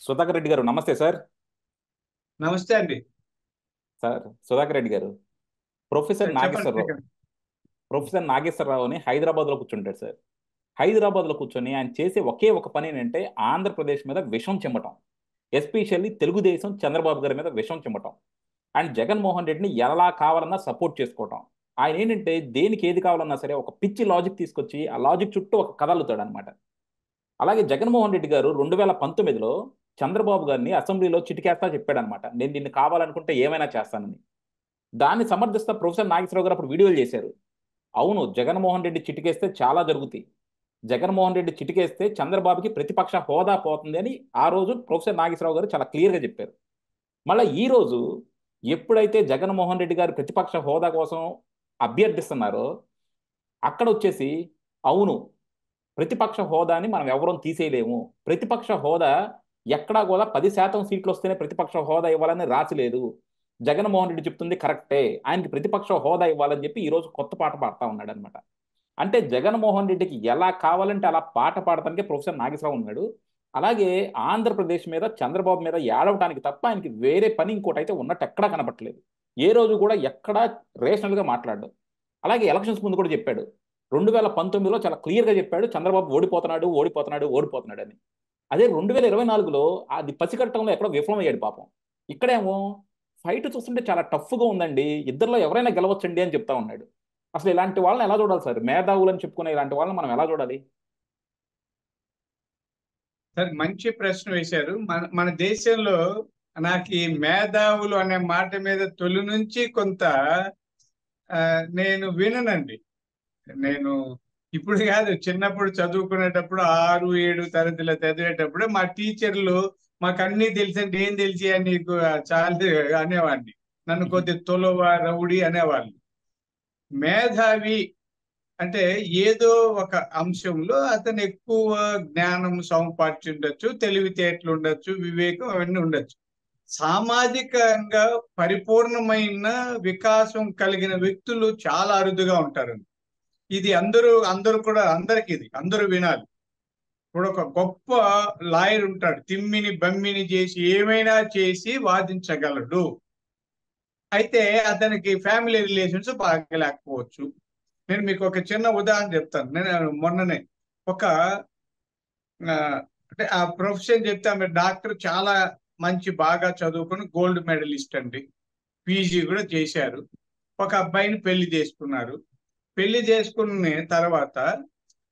సుధాకర్ రెడ్డి గారు నమస్తే సార్. నమస్తే అండి. సార్ సుధాకర్ రెడ్డి గారు ప్రొఫెసర్ చెప్పండి నాగేశ్వరరావు శ్రీకాంత్. ప్రొఫెసర్ నాగేశ్వరరావు అని హైదరాబాద్లో కూర్చుంటాడు సార్. హైదరాబాద్లో కూర్చొని ఆయన చేసే ఒకే ఒక పని ఏంటంటే ఆంధ్రప్రదేశ్ మీద విషం చిమ్మటం, ఎస్పెషల్లీ తెలుగుదేశం చంద్రబాబు గారి మీద విషం చిమ్మటం అండ్ జగన్మోహన్ రెడ్డిని ఎలా కావాలన్నా సపోర్ట్ చేసుకోవటం. ఆయన ఏంటంటే దేనికి ఏది కావాలన్నా సరే ఒక పిచ్చి లాజిక్ తీసుకొచ్చి ఆ లాజిక్ చుట్టూ ఒక కథ అల్లుతాడు అనమాట. అలాగే జగన్మోహన్ రెడ్డి గారు 2019లో చంద్రబాబు గారిని అసెంబ్లీలో చిటికేస్తా చెప్పాడనమాట, నేను నిన్ను కావాలనుకుంటే ఏమైనా చేస్తానని. దాన్ని సమర్థిస్తా ప్రొఫెసర్ నాగేశ్వరరావు గారు అప్పుడు వీడియోలు చేశారు. అవును, జగన్మోహన్ రెడ్డి చిటికేస్తే చాలా జరుగుతాయి, జగన్మోహన్ రెడ్డి చిటికేస్తే చంద్రబాబుకి ప్రతిపక్ష హోదా పోతుంది అని ఆ రోజు ప్రొఫెసర్ నాగేశ్వరరావు గారు చాలా క్లియర్గా చెప్పారు. మళ్ళీ ఈ రోజు ఎప్పుడైతే జగన్మోహన్ రెడ్డి గారు ప్రతిపక్ష హోదా కోసం అభ్యర్థిస్తున్నారో అక్కడ వచ్చేసి అవును, ప్రతిపక్ష హోదాని మనం ఎవరూ తీసేయలేము, ప్రతిపక్ష హోదా ఎక్కడా కూడా 10% సీట్లు వస్తేనే ప్రతిపక్ష హోదా ఇవ్వాలని రాసిలేదు, జగన్మోహన్ రెడ్డి చెప్తుంది కరెక్టే, ఆయనకి ప్రతిపక్ష హోదా ఇవ్వాలని చెప్పి ఈ రోజు కొత్త పాట పాడుతా ఉన్నాడు అనమాట. అంటే జగన్మోహన్ రెడ్డికి ఎలా కావాలంటే అలా పాట పాడటానికి ప్రొఫెసర్ నాగేశ్వరరావు ఉన్నాడు. అలాగే ఆంధ్రప్రదేశ్ మీద చంద్రబాబు మీద ఏడవటానికి తప్ప ఆయనకి వేరే పని ఇంకోటి అయితే ఉన్నట్టు ఎక్కడా కనపట్లేదు. ఏ రోజు కూడా ఎక్కడా రేషనల్గా మాట్లాడు. అలాగే ఎలక్షన్స్ ముందు కూడా చెప్పాడు, 2019లో చాలా క్లియర్గా చెప్పాడు చంద్రబాబు ఓడిపోతున్నాడు ఓడిపోతున్నాడు ఓడిపోతున్నాడు అని. అదే 2024లో అది పసిగట్టడంలో ఎక్కడో విఫలమయ్యాడు పాపం. ఇక్కడేమో ఫైట్ చూస్తుంటే చాలా టఫ్గా ఉందండి, ఇద్దరిలో ఎవరైనా గెలవచ్చండి అని చెప్తా ఉన్నాడు. అసలు ఇలాంటి వాళ్ళని ఎలా చూడాలి సార్? మేధావులు అని చెప్పుకునే ఇలాంటి వాళ్ళని మనం ఎలా చూడాలి? సరే, మంచి ప్రశ్న వేశారు. మన మన దేశంలో నాకు ఈ మేధావులు అనే మాట మీద తొలి నుంచి కొంత నేను విననండి. నేను ఇప్పుడు కాదు, చిన్నప్పుడు చదువుకునేటప్పుడు 6, 7 తరగతిలో చదివేటప్పుడు మా టీచర్లు మాకు అన్ని తెలిసండి, ఏం తెలిసి అని నీకు చాలా అనేవాడిని. నన్ను కొద్ది తొలవ రౌడి అనేవాళ్ళు. మేధావి అంటే ఏదో ఒక అంశంలో అతను ఎక్కువ జ్ఞానం సముపార్చి ఉండొచ్చు, తెలివితేటలు ఉండొచ్చు, వివేకం అవన్నీ ఉండొచ్చు. సామాజికంగా పరిపూర్ణమైన వికాసం కలిగిన వ్యక్తులు చాలా అరుదుగా ఉంటారు. ఇది అందరూ అందరూ కూడా అందరికి ఇది అందరూ వినాలి. ఇప్పుడు ఒక గొప్ప లాయర్ ఉంటాడు, తిమ్మిని బమ్మిని చేసి ఏమైనా చేసి వాదించగలడు. అయితే అతనికి ఫ్యామిలీ రిలేషన్స్ బాగా లేకపోవచ్చు. నేను మీకు ఒక చిన్న ఉదాహరణ చెప్తాను. నేను మొన్ననే ఒక ఆ, అంటే ఆ ప్రొఫెషన్ చెప్తే ఆమె డాక్టర్, చాలా మంచి బాగా చదువుకుని గోల్డ్ మెడలిస్ట్ అండి, పీజీ కూడా చేశారు. ఒక అబ్బాయిని పెళ్లి చేసుకున్నారు. పెళ్లి చేసుకున్న తర్వాత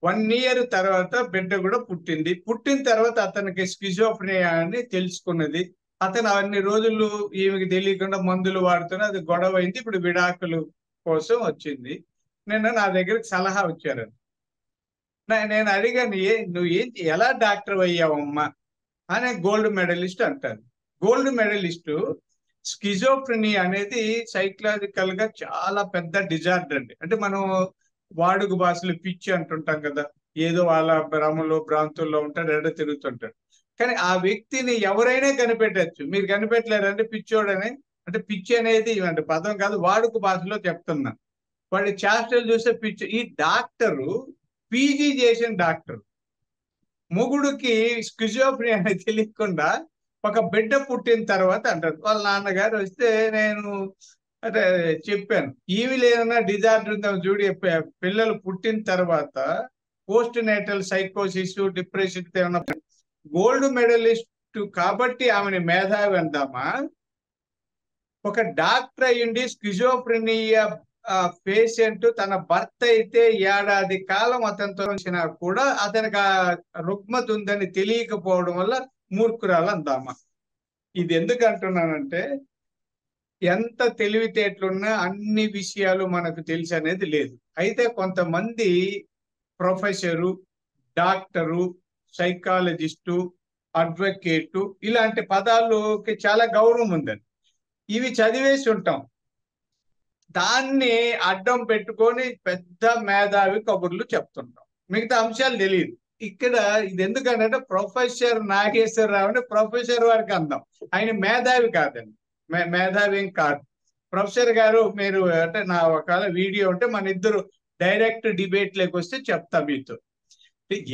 1 ఇయర్ తర్వాత బిడ్డ కూడా పుట్టింది. పుట్టిన తర్వాత అతనికి స్కిజోఫ్రెనియా అని తెలుసుకున్నది. అతను అన్ని రోజులు ఈమెకి తెలియకుండా మందులు వాడుతున్నా అది గొడవ అయింది. ఇప్పుడు విడాకులు కోసం వచ్చింది. నా దగ్గరికి సలహా వచ్చారు. నేను అడిగాను, నువ్వు ఎలా డాక్టర్ అయ్యావమ్మా అనే. గోల్డ్ మెడలిస్ట్ అంటారు. గోల్డ్ మెడలిస్ట్ స్కిజోఫ్రెనియా అనేది సైకలాజికల్ గా చాలా పెద్ద డిజార్డర్ అండి. అంటే మనం వాడుక భాషలో పిచ్చి అంటుంటాం కదా, ఏదో వాళ్ళ భ్రమలో భ్రాంతుల్లో ఉంటాడు, ఎడ తిరుగుతుంటాడు. కానీ ఆ వ్యక్తిని ఎవరైనా కనిపెట్టచ్చు. మీరు కనిపెట్టలేరంటే పిచ్చోడని. అంటే పిచ్చి అనేది అంటే పదం కాదు, వాడుక భాషలో చెప్తున్నా. వాడి చేష్టలు చూస్తే పిచ్చి. ఈ డాక్టరు పీజీ చేసిన డాక్టర్, మొగుడుకి స్కిజోఫ్రెనియా అనేది తెలియకుండా ఒక బిడ్డ పుట్టిన తర్వాత అంటారు. వాళ్ళ నాన్నగారు వస్తే నేను అంటే చెప్పాను, ఈవి లేదన్నా డిజార్డర్ ఉందా చూడి. పిల్లలు పుట్టిన తర్వాత పోస్ట్ నేటల్ సైకోసిస్, డిప్రెషన్ ఏమన్నా. గోల్డ్ మెడలిస్ట్ కాబట్టి ఆమెని మేధావి అందామా? ఒక డాక్టర్ అయ్యుండి స్కిజోఫ్రెనియా పేషెంట్ తన భర్త అయితే ఏడాది కాలం అతనితో ఉంచినా కూడా అతనికి ఆ రుగ్మత ఉందని తెలియకపోవడం వల్ల మూర్ఖురాలు అందామా? ఇది ఎందుకు అంటున్నానంటే, ఎంత తెలివితేటలున్నా అన్ని విషయాలు మనకు తెలిసి అనేది లేదు. అయితే కొంతమంది ప్రొఫెసరు, డాక్టరు, సైకాలజిస్టు, అడ్వకేటు ఇలాంటి పదాలకి చాలా గౌరవం ఉందండి. ఇవి చదివేసి ఉంటాం, దాన్ని అడ్డం పెట్టుకొని పెద్ద మేధావి కబుర్లు చెప్తుంటాం, మిగతా అంశాలు తెలియదు. ఇక్కడ ఇది ఎందుకంటే ప్రొఫెసర్ నాగేశ్వరరావు అని ప్రొఫెసర్ వారికి అందాం, ఆయన మేధావి కాదండి. మేధావి ఏం కాదు. ప్రొఫెసర్ గారు మీరు అంటే నా ఒకవేళ వీడియో ఉంటే మన ఇద్దరు డైరెక్ట్ డిబేట్ లోకి వస్తే చెప్తా మీతో.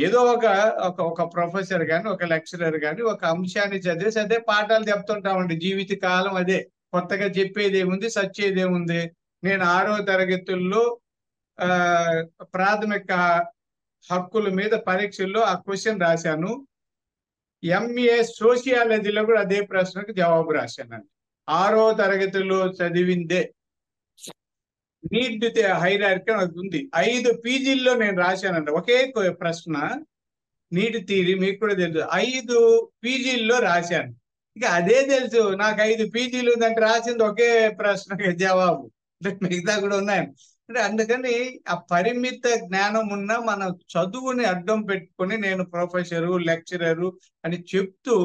ఏదో ఒక ఒక ఒక ప్రొఫెసర్ కానీ ఒక లెక్చరర్ కానీ ఒక అంశాన్ని చదివేసి అదే పాఠాలు చెప్తుంటామండి జీవిత కాలం. అదే కొత్తగా చెప్పేది ఏముంది, సచ్చేది ఏముంది. నేను 6వ తరగతుల్లో ఆ ప్రాథమిక హక్కుల మీద పరీక్షల్లో ఆ క్వశ్చన్ రాశాను. ఎంఏ సోషియాలజీలో కూడా అదే ప్రశ్నకు జవాబు రాశానండి. 6వ తరగతిలో చదివిందే నీడ్ హైరార్కీ నాకు ఉంది. 5 పీజీల్లో నేను రాశానండి ఒకే ప్రశ్న. నీటి థియరీ మీకు కూడా తెలుసు. 5 పీజీల్లో రాశాను. ఇక అదే తెలుసు నాకు 5 పీజీలు ఉందంటే రాసింది ఒకే ప్రశ్నకి జవాబు. మిగతా కూడా ఉన్నాయి. అంటే అందుకని ఆ పరిమిత జ్ఞానం ఉన్న మన చదువుని అడ్డం పెట్టుకొని నేను ప్రొఫెసరు లెక్చరరు అని చెప్తూ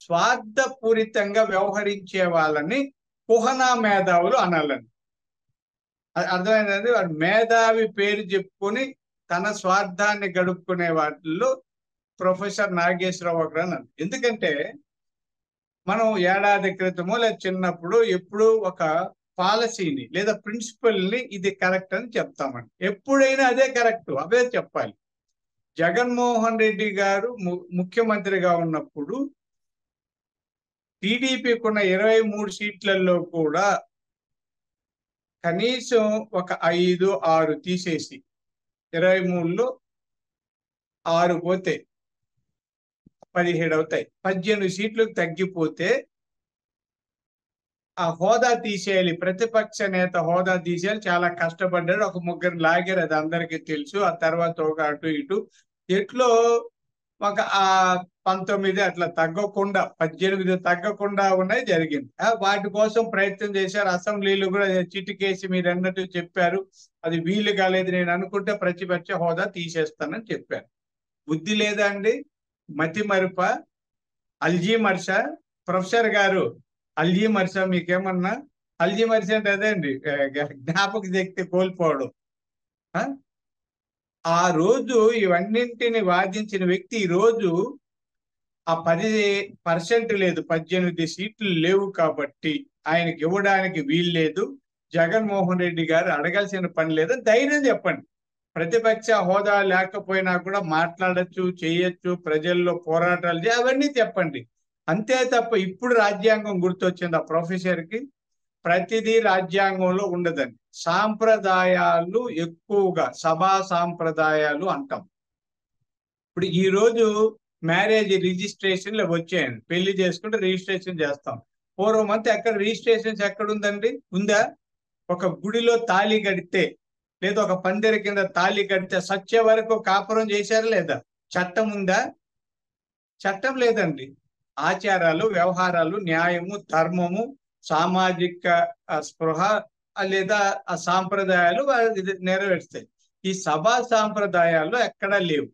స్వార్థపూరితంగా వ్యవహరించే వాళ్ళని కుహనా మేధావులు అనాలండి. అర్థమైందండి. వాడు మేధావి పేరు చెప్పుకొని తన స్వార్థాన్ని గడుపుకునే వాటిల్లో ప్రొఫెసర్ నాగేశ్వరరావు ఒకరు అన్నారు. ఎందుకంటే మనం ఏడాది క్రితమో లేదా చిన్నప్పుడు ఎప్పుడు ఒక పాలసీని లేదా ప్రిన్సిపల్ ని ఇది కరెక్ట్ అని చెప్తామండి. ఎప్పుడైనా అదే కరెక్ట్, అవే చెప్పాలి. జగన్మోహన్ రెడ్డి గారు ముఖ్యమంత్రిగా ఉన్నప్పుడు టీడీపీకి ఉన్న 23 సీట్లలో కూడా కనీసం ఒక 5, 6 తీసేసి 23లో 6 పోతే 17 అవుతాయి. 18 సీట్లకు తగ్గిపోతే ఆ హోదా తీసేయాలి, ప్రతిపక్ష నేత హోదా తీసేయాలి. చాలా కష్టపడ్డాడు, ఒక ముగ్గురు లాగారు, అది అందరికీ తెలుసు. ఆ తర్వాత ఒక అటు ఇటు ఎట్లో ఒక 19 అట్లా తగ్గకుండా 18 తగ్గకుండా ఉన్నాయి జరిగింది. వాటి కోసం ప్రయత్నం చేశారు. అసెంబ్లీలో కూడా చిటికేసి మీరు అన్నట్టు చెప్పారు, అది వీలు కాలేదు. నేను అనుకుంటే ప్రతిపక్ష హోదా తీసేస్తానని చెప్పారు. బుద్ధి లేదా అండి? మతి మరుప? అల్జీమర్సా? ప్రొఫెసర్ గారు అల్జీమర్సా మీకేమన్నా? అల్జీమర్స్ అంటే అదే అండి, జ్ఞాపక శక్తి కోల్పోవడం. ఆ రోజు ఇవన్నింటిని వాదించిన వ్యక్తి ఈ రోజు ఆ 10% లేదు, 18 సీట్లు లేవు కాబట్టి ఆయనకి ఇవ్వడానికి వీలు లేదు. జగన్మోహన్ రెడ్డి గారు అడగాల్సిన పని లేదని ధైర్యం చెప్పండి. ప్రతిపక్ష హోదా లేకపోయినా కూడా మాట్లాడచ్చు, చేయొచ్చు, ప్రజల్లో పోరాటాలు అవన్నీ చెప్పండి. అంతే తప్ప ఇప్పుడు రాజ్యాంగం గుర్తొచ్చింది ఆ ప్రొఫెసర్ కి. ప్రతిదీ రాజ్యాంగంలో ఉండదండి. సాంప్రదాయాలు ఎక్కువగా సభా సాంప్రదాయాలు అంటాం. ఇప్పుడు ఈ రోజు మ్యారేజ్ రిజిస్ట్రేషన్లు వచ్చాయండి. పెళ్లి చేసుకుంటే రిజిస్ట్రేషన్ చేస్తాం. పూర్వం అంతా ఎక్కడ రిజిస్ట్రేషన్స్ ఎక్కడ ఉందండి? ఉందా? ఒక గుడిలో తాళి కడితే లేదా ఒక పందిరి కింద తాళి కడితే సత్య వరకు కాపురం చేశారా లేదా? చట్టం ఉందా? చట్టం లేదండి. ఆచారాలు, వ్యవహారాలు, న్యాయము, ధర్మము, సామాజిక స్పృహ లేదా ఆ సాంప్రదాయాలు నెరవేరుస్తాయి. ఈ సభా సాంప్రదాయాలు ఎక్కడా లేవు.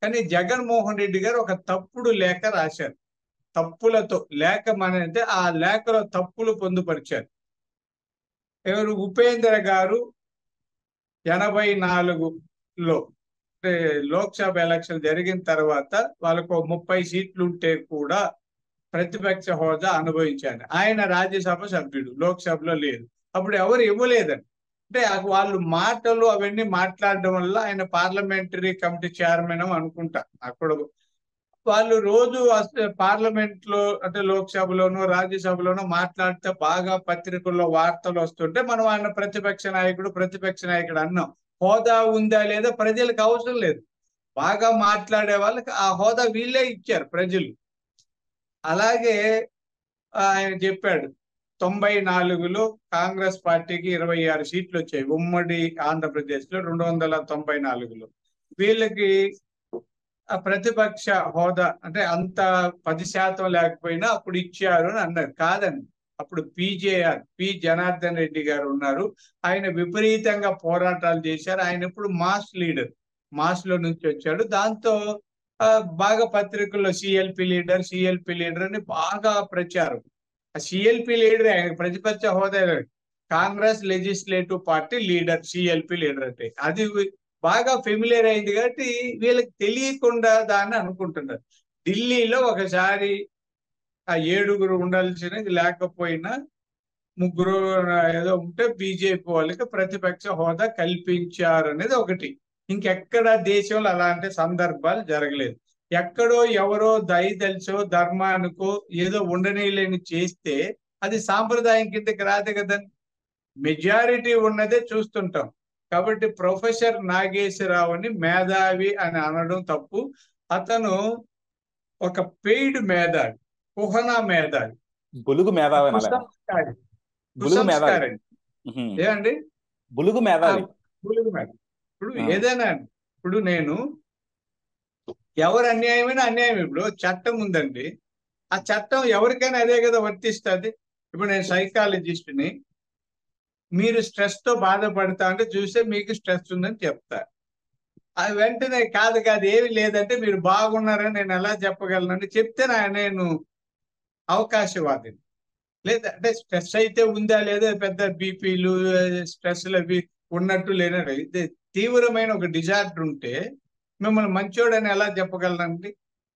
కానీ జగన్మోహన్ రెడ్డి గారు ఒక తప్పుడు లేఖ రాశారు. తప్పులతో లేఖ అంటే ఆ లేఖలో తప్పులు పొందుపరిచారు. ఎవరు? ఉపేంద్ర గారు 84లో లోక్సభ ఎలక్షన్ జరిగిన తర్వాత వాళ్ళకు 30 సీట్లు ఉంటే కూడా ప్రతిపక్ష హోదా అనుభవించాడు. ఆయన రాజ్యసభ సభ్యుడు, లోక్సభలో లేదు. అప్పుడు ఎవరు ఇవ్వలేదండి. అంటే వాళ్ళు మాటలు అవన్నీ మాట్లాడడం వల్ల ఆయన పార్లమెంటరీ కమిటీ చైర్మన్ అనుకుంటా. అక్కడ వాళ్ళు రోజు పార్లమెంట్ లో అంటే లోక్సభలోనో రాజ్యసభలోనో మాట్లాడితే బాగా పత్రికల్లో వార్తలు వస్తుంటే మనం ఆయన ప్రతిపక్ష నాయకుడు అన్నాం. హోదా ఉందా లేదా ప్రజలకు అవసరం లేదు. బాగా మాట్లాడే వాళ్ళకి ఆ హోదా వీళ్ళే ఇచ్చారు ప్రజలు. అలాగే ఆయన చెప్పాడు 94లో కాంగ్రెస్ పార్టీకి 26 సీట్లు వచ్చాయి ఉమ్మడి ఆంధ్రప్రదేశ్ లో 294లో. వీళ్ళకి ఆ ప్రతిపక్ష హోదా అంటే అంత 10% లేకపోయినా అప్పుడు ఇచ్చారు అని అన్నారు. కాదండి, అప్పుడు పి జనార్దన్ రెడ్డి గారు ఉన్నారు. ఆయన విపరీతంగా పోరాటాలు చేశారు. ఆయన ఇప్పుడు మాస్ లీడర్, మాస్ లో నుంచి వచ్చాడు. దాంతో బాగా పత్రికల్లో సిఎల్పి లీడర్ అని బాగా ప్రచారం. ఆ సిఎల్పి లీడర్ ఆయన ప్రతిపక్ష హోదా. Congress legislative party leader CLP leader అంటే అది బాగా ఫెమిలియర్ అయింది కాబట్టి వీళ్ళకి తెలియకుండా దాన్ని అనుకుంటున్నారు. ఢిల్లీలో ఒకసారి ఆ 7 ఉండాల్సినది లేకపోయినా 3 ఏదో ఉంటే బీజేపీ వాళ్ళకి ప్రతిపక్ష హోదా కల్పించారు అనేది ఒకటి. ఇంకెక్కడ దేశంలో అలాంటి సందర్భాలు జరగలేదు. ఎక్కడో ఎవరో దయదలిచో ధర్మానికో ఏదో ఉండనీయలేని చేస్తే అది సాంప్రదాయం కిందకి రాదు కదండి. మెజారిటీ ఉన్నదే చూస్తుంటాం. కాబట్టి ప్రొఫెసర్ నాగేశ్వరరావుని మేధావి అని అనడం తప్పు. అతను ఒక పెయిడ్ మేధావి, కుహనా మేధావి, బులుగు మేధావి అనాలేమో. కుసంస్కారి, బులుగు మేధావి. కుసంస్కారి. ఏమండి? బులుగు ఆ మేధావి. బులుగు మేధావి. ఇప్పుడు ఆ, ఏదైనా ఇప్పుడు నేను ఎవరు అన్యాయమైన అన్యాయం. ఇప్పుడు చట్టం ఉందండి, ఆ చట్టం ఎవరికైనా అదే కదా వర్తిస్తుంది. ఇప్పుడు నేను సైకాలజిస్ట్ని, మీరు స్ట్రెస్ తో బాధపడతా అంటే చూస్తే మీకు స్ట్రెస్ ఉందని చెప్తా. అది వెంటనే కాదు కాదు ఏమి లేదంటే మీరు బాగున్నారని నేను ఎలా చెప్పగలనండి? చెప్తే నేను అవకాశవాదిని. లేదా అంటే స్ట్రెస్ అయితే ఉందా లేదా, పెద్ద బీపీలు స్ట్రెస్లు అవి ఉన్నట్టు లేనట్టు ఇది తీవ్రమైన ఒక డిజార్డర్ ఉంటే మిమ్మల్ని మంచోడని ఎలా చెప్పగలనండి?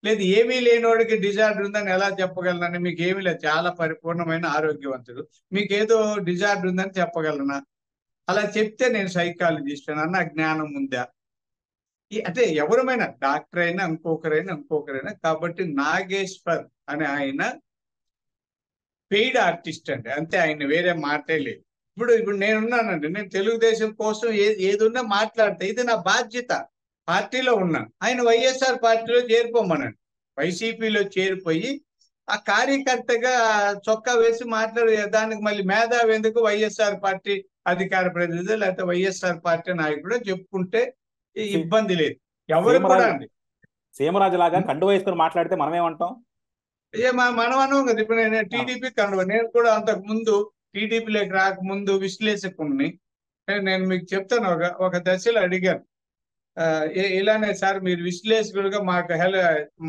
లేదు ఏమీ లేనివాడికి డిజార్డర్ ఉందని ఎలా చెప్పగలనండి? మీకు ఏమీ లేదు, చాలా పరిపూర్ణమైన ఆరోగ్యవంతుడు, మీకు ఏదో డిజార్డర్ ఉందని చెప్పగలనా? అలా చెప్తే నేను సైకాలజిస్ట్ అన్న జ్ఞానం ఉందా? అంటే ఎవరమైనా డాక్టర్ అయినా ఇంకొకరైనా కాబట్టి నాగేశ్వర్ అనే ఆయన పెయిడ్ ఆర్టిస్ట్ అండి, అంతే. ఆయన వేరే మాటే లేదు. ఇప్పుడు నేనున్నానండి, నేను తెలుగుదేశం కోసం ఏది ఉన్నా మాట్లాడతా, ఇది నా బాధ్యత. పార్టీలో ఉన్నాను, ఆయన వైఎస్ఆర్ పార్టీలో చేరిపోమనండి. వైసీపీలో చేరిపోయి ఆ కార్యకర్తగా చొక్కా వేసి మాట్లాడే దానికి మళ్ళీ మేధావి ఎందుకు? వైఎస్ఆర్ పార్టీ అధికార ప్రతినిధి లేకపోతే వైఎస్ఆర్ పార్టీ నాయకుడు చెప్పుకుంటే సీ- ఇబ్బంది లేదు ఎవరికి కూడా సీమరాజు అండి. సీమరాజు లాగా కండు వేసుకొని మాట్లాడితే మనమేమంటాం? మనం అన్నాం కదా, ఇప్పుడు నేను ఆ, టీడీపీ కనుక నేను కూడా అంతకు ముందు టీడీపీలోకి రాకముందు విశ్లేషకుణ్ణి. నేను మీకు చెప్తాను, ఒక దశలో అడిగాను, ఇలానే సార్ మీరు విశ్లేషకుడుగా మాకు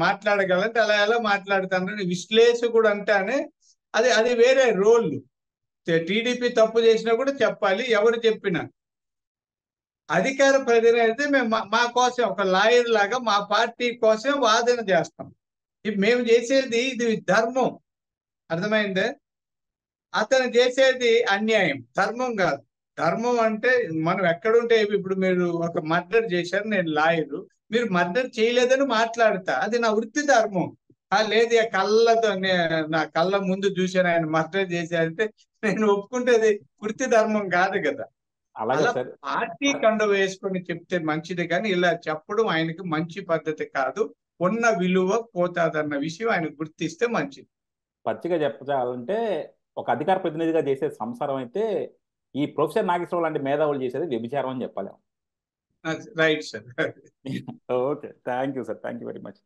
మాట్లాడగలంటే అలా ఎలా మాట్లాడతానని. విశ్లేషకుడు అంటేనే అది అది వేరే రోల్. టీడీపీ తప్పు చేసినా కూడా చెప్పాలి, ఎవరు చెప్పినా. అధికార ప్రతినిధి అయితే మేము మా కోసం ఒక లాయర్ లాగా మా పార్టీ కోసం వాదన చేస్తాం. మేము చేసేది ఇది ధర్మం, అర్థమైందే? అతను చేసేది అన్యాయం, ధర్మం కాదు. ధర్మం అంటే మనం ఎక్కడుంటే, ఇప్పుడు మీరు ఒక మర్డర్ చేశారు, నేను లాయరు, మీరు మర్డర్ చేయలేదని మాట్లాడతా, అది నా వృత్తి ధర్మం. లేదు ఆ కళ్ళతో నా కళ్ళ ముందు చూశాను ఆయన మర్డర్ చేశారంటే నేను ఒప్పుకుంటే అది వృత్తి ధర్మం కాదు కదా. అలాగే అలా సార్. పార్టీ కండ వేసుకొని చెప్తే మంచిది, కానీ ఇలా చెప్పడం ఆయనకి మంచి పద్ధతి కాదు. ఉన్న విలువ పోతాదన్న విషయం ఆయన గుర్తిస్తే మంచిది. పచ్చిగా చెప్పాలంటే ఒక అధికార ప్రతినిధిగా చేసే సంసారం అయితే ఈ ప్రొఫెసర్ నాగేశ్వరరావు లాంటి మేధావులు చేసేది వ్యభిచారం అని చెప్పాలి. Right sir. Okay, thank you sir, thank you very much.